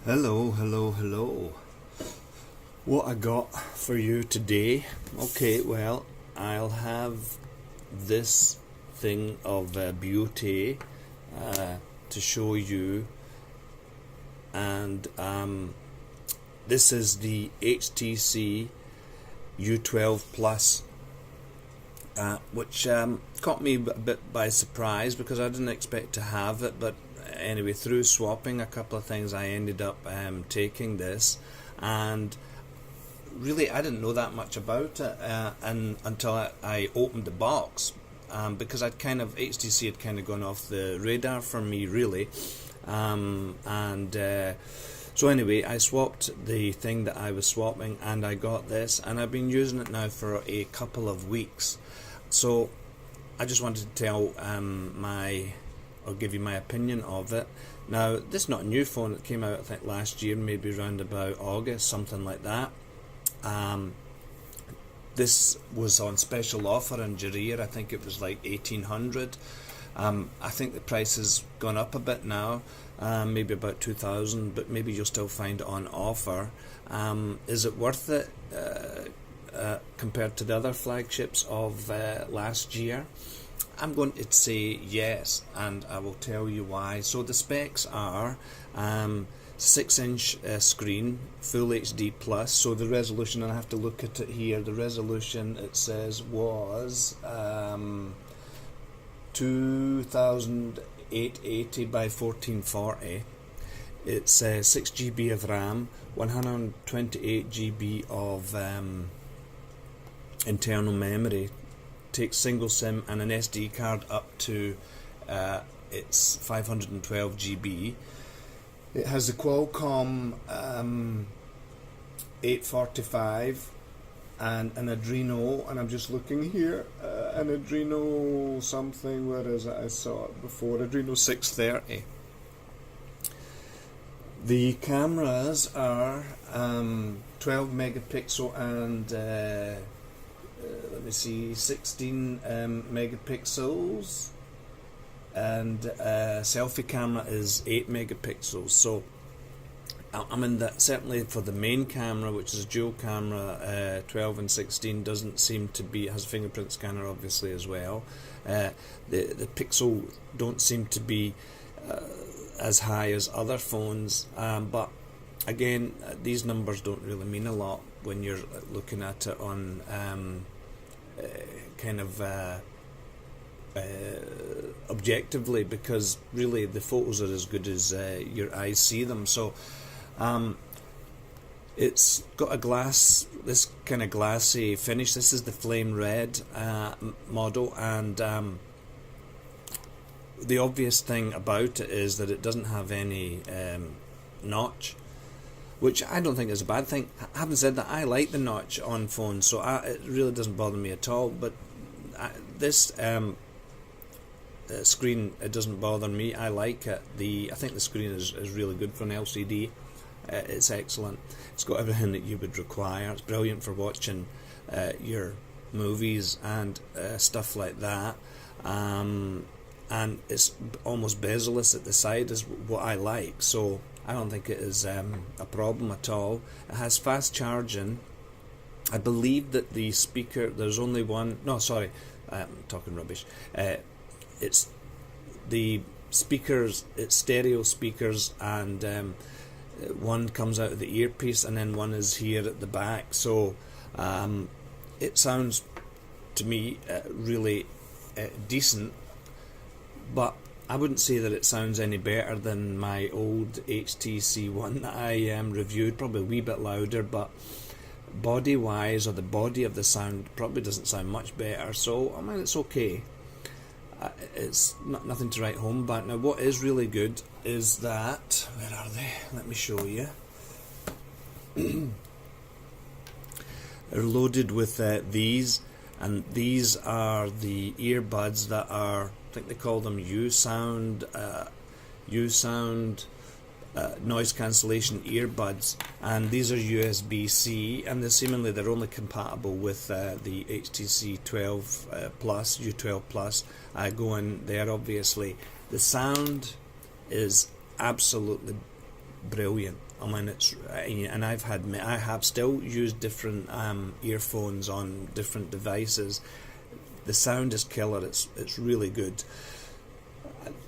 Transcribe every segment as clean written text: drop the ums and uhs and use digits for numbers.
Hello. What I got for you today? Okay, well, I'll have this thing of beauty to show you, and this is the HTC U12 Plus, which caught me a bit by surprise because I didn't expect to have it, but anyway, through swapping a couple of things, I ended up taking this, and really I didn't know that much about it until I opened the box, because HTC had kind of gone off the radar for me, really, so anyway, I swapped the thing that I was swapping, and I got this, and I've been using it now for a couple of weeks. So I just wanted to tell give you my opinion of it. Now, this is not a new phone. It came out, I think, last year, maybe around about August, something like that. This was on special offer in Jarir. I think it was like 1800. I think the price has gone up a bit now, maybe about 2000, but maybe you'll still find it on offer. Is it worth it compared to the other flagships of last year? I'm going to say yes, and I will tell you why. So the specs are 6-inch screen, Full HD plus. So the resolution, and I have to look at it here, the resolution it says was 2880 by 1440. It's 6 GB of RAM, 128 GB of internal memory. Takes single SIM and an SD card up to it's 512 GB. It has the Qualcomm 845 and an Adreno, and I'm just looking here, an Adreno something, where is it? I saw it before, Adreno 630. The cameras are 12 megapixel and let me see, 16 megapixels, and selfie camera is 8 megapixels. So I mean, that certainly for the main camera, which is a dual camera, 12 and 16 doesn't seem to be, has a fingerprint scanner obviously as well. The pixel don't seem to be as high as other phones, but again, these numbers don't really mean a lot when you're looking at it on objectively, because really the photos are as good as your eyes see them. So it's got a this kind of glassy finish. This is the flame red model, and the obvious thing about it is that it doesn't have any notch, which I don't think is a bad thing. Having said that, I like the notch on phones, so it really doesn't bother me at all. But this screen, it doesn't bother me. I like it. I think the screen is really good for an LCD. It's excellent. It's got everything that you would require. It's brilliant for watching your movies and stuff like that. And it's almost bezel-less at the side, is what I like. So I don't think it is a problem at all. It has fast charging. I believe that the speaker, there's only one, no sorry, I'm talking rubbish. It's the speakers, it's stereo speakers, and one comes out of the earpiece and then one is here at the back. So it sounds to me really decent, but I wouldn't say that it sounds any better than my old HTC one that I reviewed, probably a wee bit louder, but body wise, or the body of the sound, probably doesn't sound much better. So I mean, it's okay. It's nothing to write home about. Now, what is really good is that, where are they? Let me show you. They're loaded with these, and these are the earbuds that are, I think they call them U-Sound noise cancellation earbuds, and these are USB-C, and they're only compatible with the HTC 12 Plus, U12 Plus. I go in there, obviously. The sound is absolutely brilliant. I mean, and I have still used different earphones on different devices. The sound is killer. It's really good.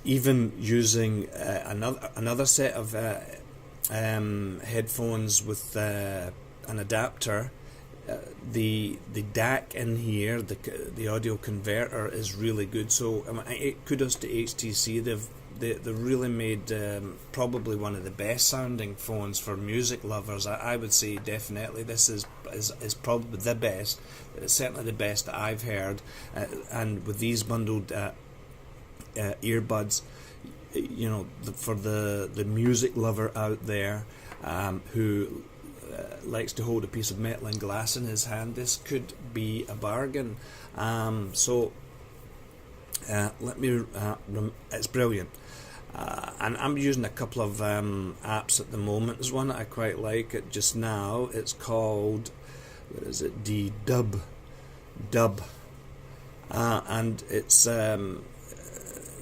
Even using another set of headphones with an adapter, the DAC in here, the audio converter, is really good. So I mean, kudos to HTC. They've really made probably one of the best sounding phones for music lovers. I would say definitely this is probably the best. It's certainly the best that I've heard. And with these bundled earbuds, you know, for the music lover out there who likes to hold a piece of metal and glass in his hand, this could be a bargain. So it's brilliant. And I'm using a couple of apps at the moment. There's one that I quite like just now. It's called, what is it? Dub. And it's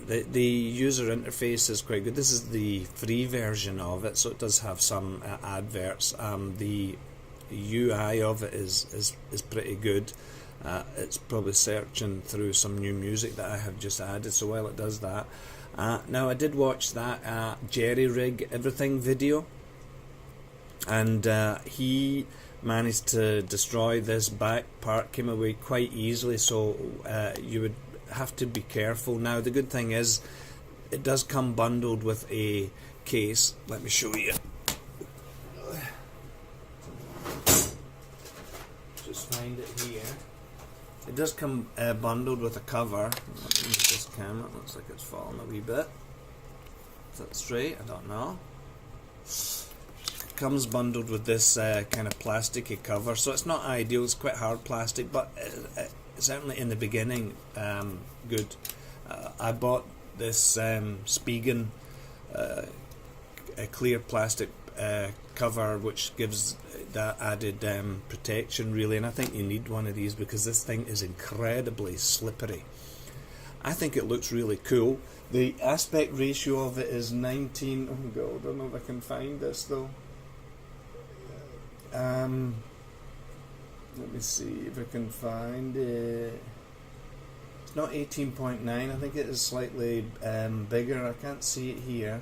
the user interface is quite good. This is the free version of it, so it does have some adverts. The UI of it is pretty good. It's probably searching through some new music that I have just added, so while it does that. Now I did watch that Jerry Rig Everything video, and he managed to destroy this back part, came away quite easily, so you would have to be careful. Now the good thing is it does come bundled with a case. Let me show you. Just find it here. It does come bundled with a cover. Let me move this camera, it looks like it's fallen a wee bit. Is that straight? I don't know. It comes bundled with this kind of plasticky cover, so it's not ideal, it's quite hard plastic, but certainly in the beginning, good. I bought this Spigen a clear plastic cover, which gives that added protection really, and I think you need one of these because this thing is incredibly slippery. I think it looks really cool. The aspect ratio of it is 19. Oh god, I don't know if I can find this though. Let me see if I can find it. It's not 18.9, I think it is slightly bigger. I can't see it here.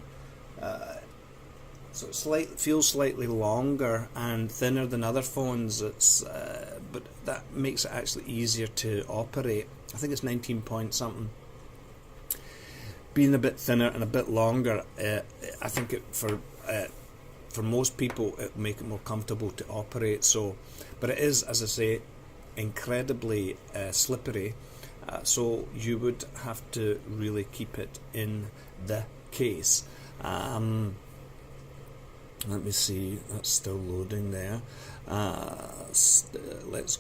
So it feels slightly longer and thinner than other phones. But that makes it actually easier to operate. I think it's 19 point something. Being a bit thinner and a bit longer, I think for most people it will make it more comfortable to operate. So, but it is, as I say, incredibly slippery. So you would have to really keep it in the case. Let me see, that's still loading there. Let's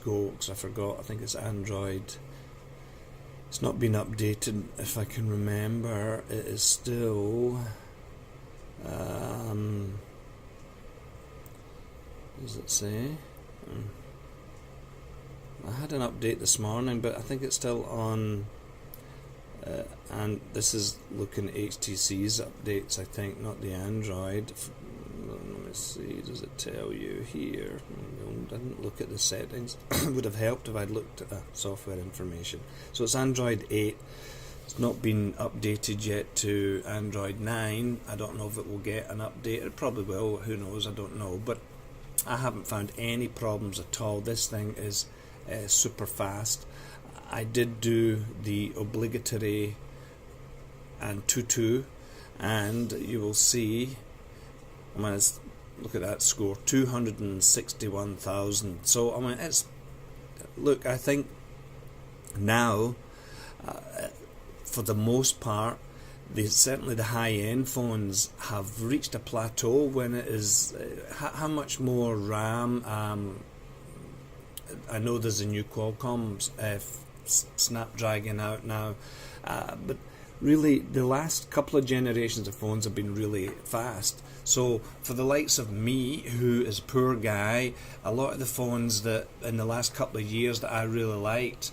go, because I forgot, I think it's Android. It's not been updated, if I can remember. It is still... does it say? I had an update this morning, but I think it's still on... and this is looking at HTC's updates, I think, not the Android. Let me see, does it tell you here? I didn't look at the settings. Would have helped if I'd looked at the software information. So it's Android 8. It's not been updated yet to Android 9. I don't know if it will get an update. It probably will, who knows, I don't know. But I haven't found any problems at all. This thing is super fast. I did do the obligatory and tutu, and you will see, I mean, look at that score, 261,000. So I mean, look, I think now for the most part, certainly the high-end phones have reached a plateau when it is how much more RAM. I know there's a new Qualcomm Snapdragon out now, but really the last couple of generations of phones have been really fast. So for the likes of me, who is a poor guy, a lot of the phones that in the last couple of years that I really liked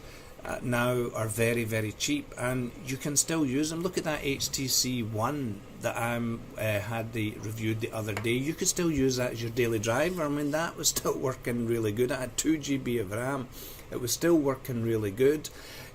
now are very, very cheap, and you can still use them. Look at that HTC One that I had reviewed the other day, you could still use that as your daily driver. I mean, that was still working really good. I had 2 GB of RAM. It was still working really good.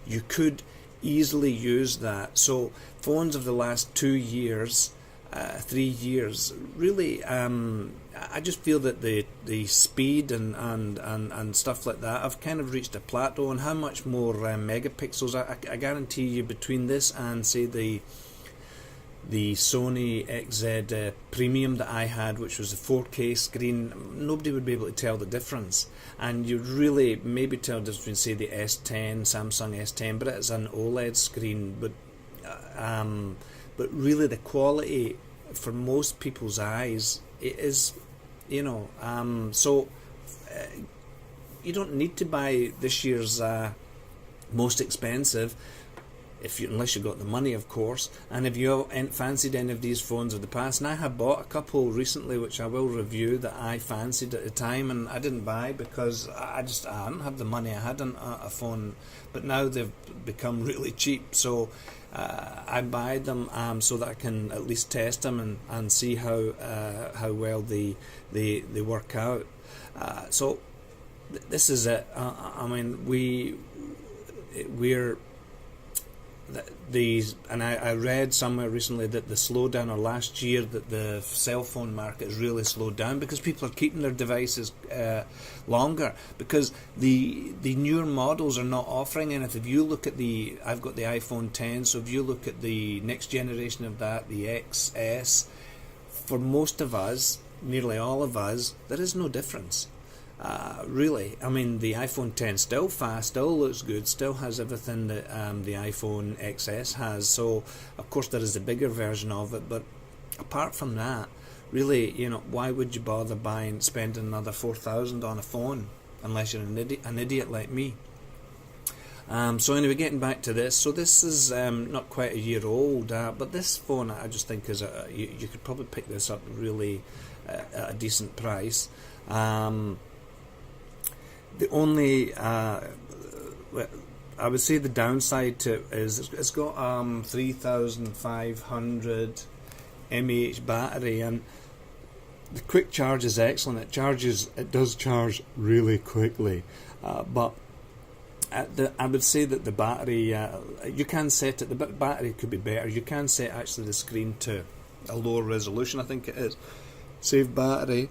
You could easily use that. So phones of the last 2 years, 3 years, really, I just feel that the speed and stuff like that, I've kind of reached a plateau. And how much more megapixels? I guarantee you, between this and say the Sony XZ Premium that I had, which was a 4K screen, nobody would be able to tell the difference. And you'd really maybe tell the difference between, say, the S10, Samsung S10, but it's an OLED screen. But really, the quality for most people's eyes, it is, you know, so you don't need to buy this year's most expensive, unless you got the money, of course. And if you fancied any of these phones of the past, and I have bought a couple recently which I will review that I fancied at the time, and I didn't buy because I didn't have the money. I had a phone, but now they've become really cheap, so I buy them so that I can at least test them and see how well they work out. So this is it. I mean, we're and I read somewhere recently that the slowdown, or last year, that the cell phone market has really slowed down because people are keeping their devices longer, because the newer models are not offering anything. If you look at I've got the iPhone 10, so if you look at the next generation of that, the XS, for most of us, nearly all of us, there is no difference. Really, I mean, the iPhone 10 still fast, still looks good, still has everything that the iPhone XS has. So of course there is a bigger version of it, but apart from that, really, you know, why would you bother spending another $4,000 on a phone unless you're an idiot like me? So anyway, getting back to this. So this is not quite a year old, but this phone I just think is you could probably pick this up really at a decent price. The only, I would say the downside to it is it's got 3,500 mAh battery, and the quick charge is excellent. It does charge really quickly, but I would say that the battery, you can set it. The battery could be better. You can set actually the screen to a lower resolution, I think it is. Save battery.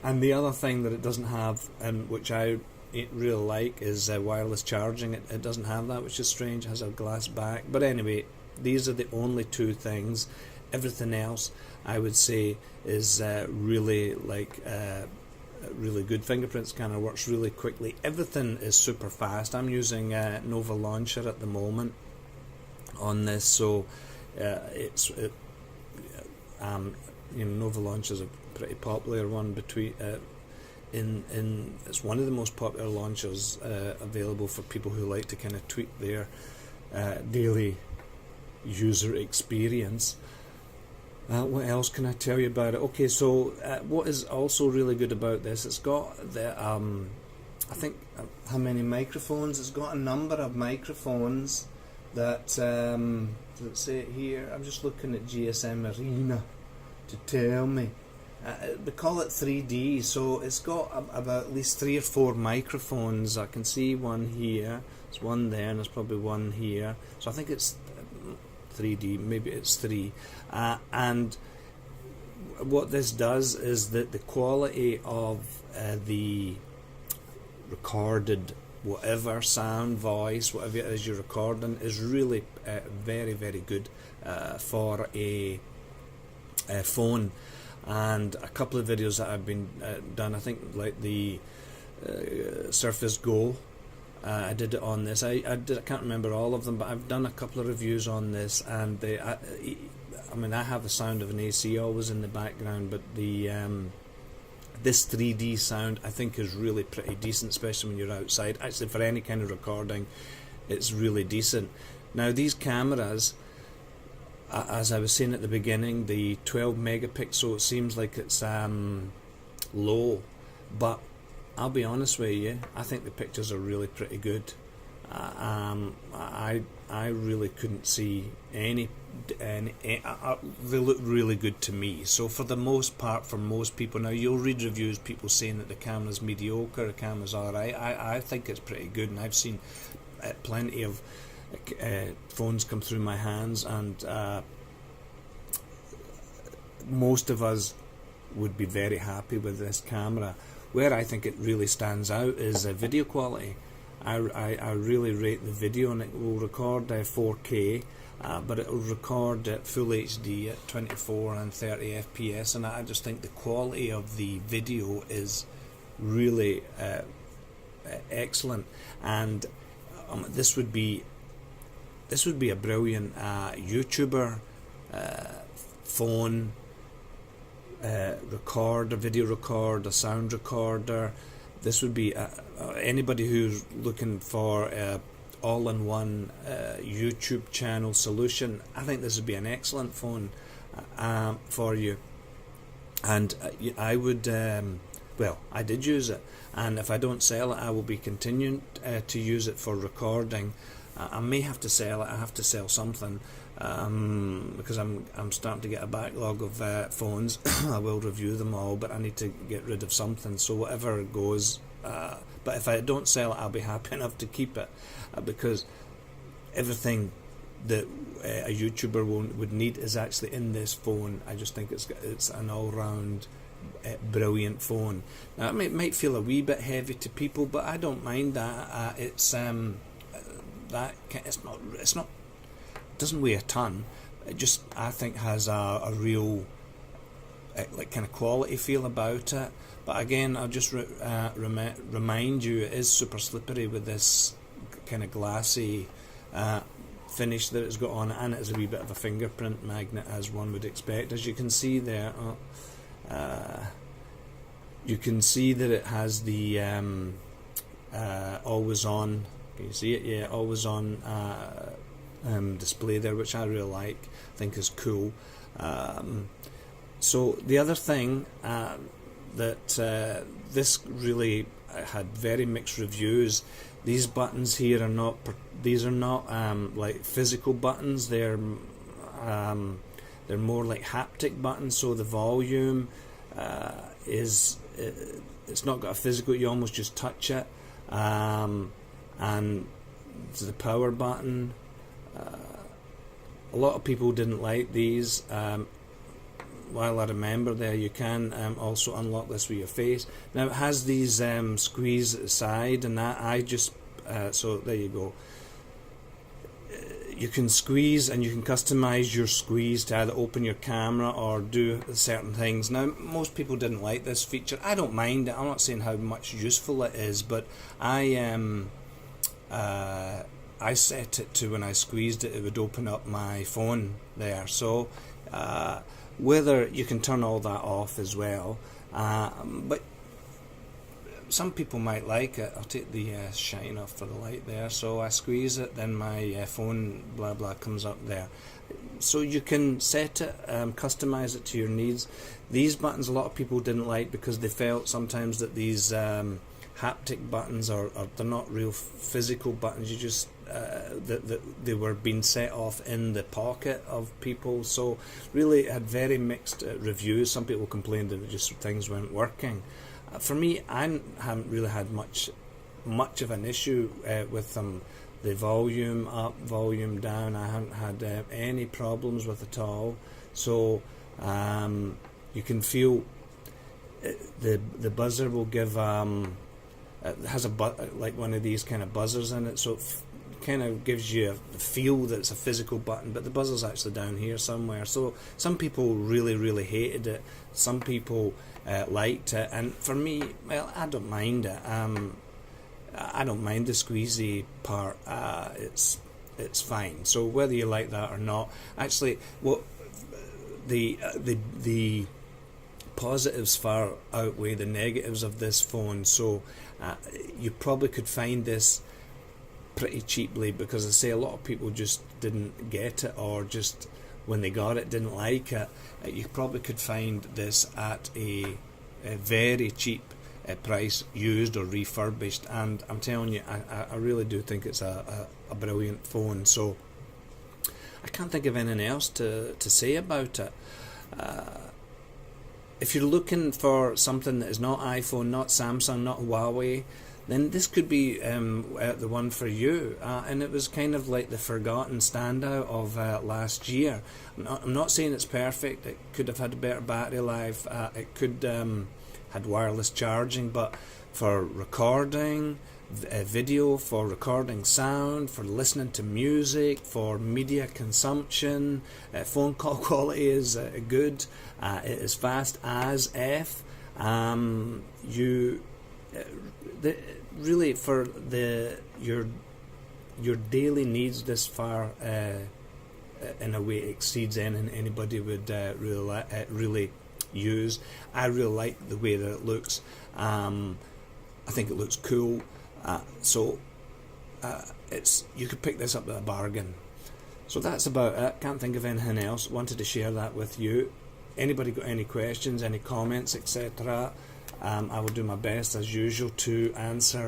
And the other thing that it doesn't have, and which I really like, is wireless charging. It doesn't have that, which is strange. It has a glass back. But anyway, these are the only two things. Everything else, I would say, is really really good. Fingerprint scanner works really quickly. Everything is super fast. I'm using Nova Launcher at the moment on this, so Nova Launcher is a pretty popular one it's one of the most popular launchers available for people who like to kind of tweak their daily user experience. What else can I tell you about it? Okay, so what is also really good about this, it's got the I think how many microphones? It's got a number of microphones that let's say it here. I'm just looking at GSM Arena to tell me. They call it 3D, so it's got about at least 3 or 4 microphones. I can see one here, there's one there, and there's probably one here. So I think it's 3D, maybe it's 3. And what this does is that the quality of the recorded whatever sound, voice, whatever it is you're recording, is really very, very good for a phone. And a couple of videos that I've been done, I think like the Surface Go, I did it on this. I can't remember all of them, but I've done a couple of reviews on this, and I mean, I have the sound of an AC always in the background, but the this 3D sound I think is really pretty decent, especially when you're outside. Actually, for any kind of recording, it's really decent. Now these cameras, as I was saying at the beginning, the 12 megapixel, it seems like it's low, but I'll be honest with you, I think the pictures are really pretty good. I really couldn't see any. They look really good to me. So for the most part, for most people, now you'll read reviews, people saying that the camera's mediocre, the camera's alright. I think it's pretty good, and I've seen plenty of phones come through my hands, and most of us would be very happy with this camera. Where I think it really stands out is video quality. I really rate the video, and it will record 4K, but it will record at full HD at 24 and 30 FPS, and I just think the quality of the video is really excellent. And this would be a brilliant YouTuber phone. Record a video, record a sound recorder. This would be anybody who's looking for all-in-one YouTube channel solution. I think this would be an excellent phone for you. And I would well, I did use it, and if I don't sell it, I will be continuing to use it for recording. I may have to sell it. I have to sell something, because I'm starting to get a backlog of phones. I will review them all, but I need to get rid of something. So whatever goes, but if I don't sell it, I'll be happy enough to keep it, because everything that a YouTuber would need is actually in this phone. I just think it's an all-round brilliant phone. Now it might feel a wee bit heavy to people, but I don't mind that. It's not doesn't weigh a ton. It just, I think, has a real like kind of quality feel about it. But again, I'll just remind you, it is super slippery with this kind of glassy finish that it's got on it, and it is a wee bit of a fingerprint magnet, as one would expect. As you can see there, you can see that it has the always on. Can you see it? Yeah, always on display there, which I really like. I think is cool. So the other thing that this really had very mixed reviews. These buttons here are not. These are not like physical buttons. They're more like haptic buttons. So the volume is it's not got a physical. You almost just touch it. And the power button. A lot of people didn't like these. While I remember there, you can also unlock this with your face. Now it has these squeeze at the side, and that I just so there you go. You can squeeze, and you can customize your squeeze to either open your camera or do certain things. Now most people didn't like this feature. I don't mind it. I'm not saying how much useful it is, but I set it to, when I squeezed it, it would open up my phone there. So whether you can turn all that off as well, but some people might like it. I'll take the shine off for the light there. So I squeeze it, then my phone blah blah comes up there. So you can set it, customize it to your needs. These buttons a lot of people didn't like because they felt sometimes that these haptic buttons are they're not real physical buttons. You just that they were being set off in the pocket of people. So really it had very mixed reviews. Some people complained that just things weren't working. For me, I haven't really had much of an issue with them. The volume up, volume down, I haven't had any problems with at all. So you can feel the buzzer will give it has like one of these kind of buzzers in it, so it kind of gives you a feel that it's a physical button, but the buzzer's actually down here somewhere. So some people really hated it, some people liked it, and for me, well, I don't mind it. I don't mind the squeezy part. It's fine. So whether you like that or not, actually, what the positives far outweigh the negatives of this phone. So you probably could find this pretty cheaply, because I say a lot of people just didn't get it, or just when they got it didn't like it. You probably could find this at a very cheap price, used or refurbished, and I'm telling you, I really do think it's a brilliant phone. So I can't think of anything else to say about it. If you're looking for something that is not iPhone, not Samsung, not Huawei, then this could be the one for you. And it was kind of like the forgotten standout of last year. I'm not saying it's perfect. It could have had a better battery life. It could had wireless charging, but for recording video, for recording sound, for listening to music, for media consumption, phone call quality is good. It is fast as F. Really for your daily needs, this far in a way exceeds anything anybody would really use. I really like the way that it looks. I think it looks cool. It's you could pick this up at a bargain. So that's about it. Can't think of anything else. Wanted to share that with you. Anybody got any questions, any comments, etc.? I will do my best as usual to answer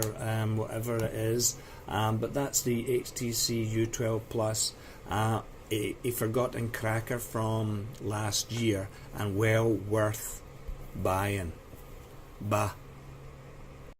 whatever it is. But that's the HTC U12 Plus, a forgotten cracker from last year, and well worth buying. Bah.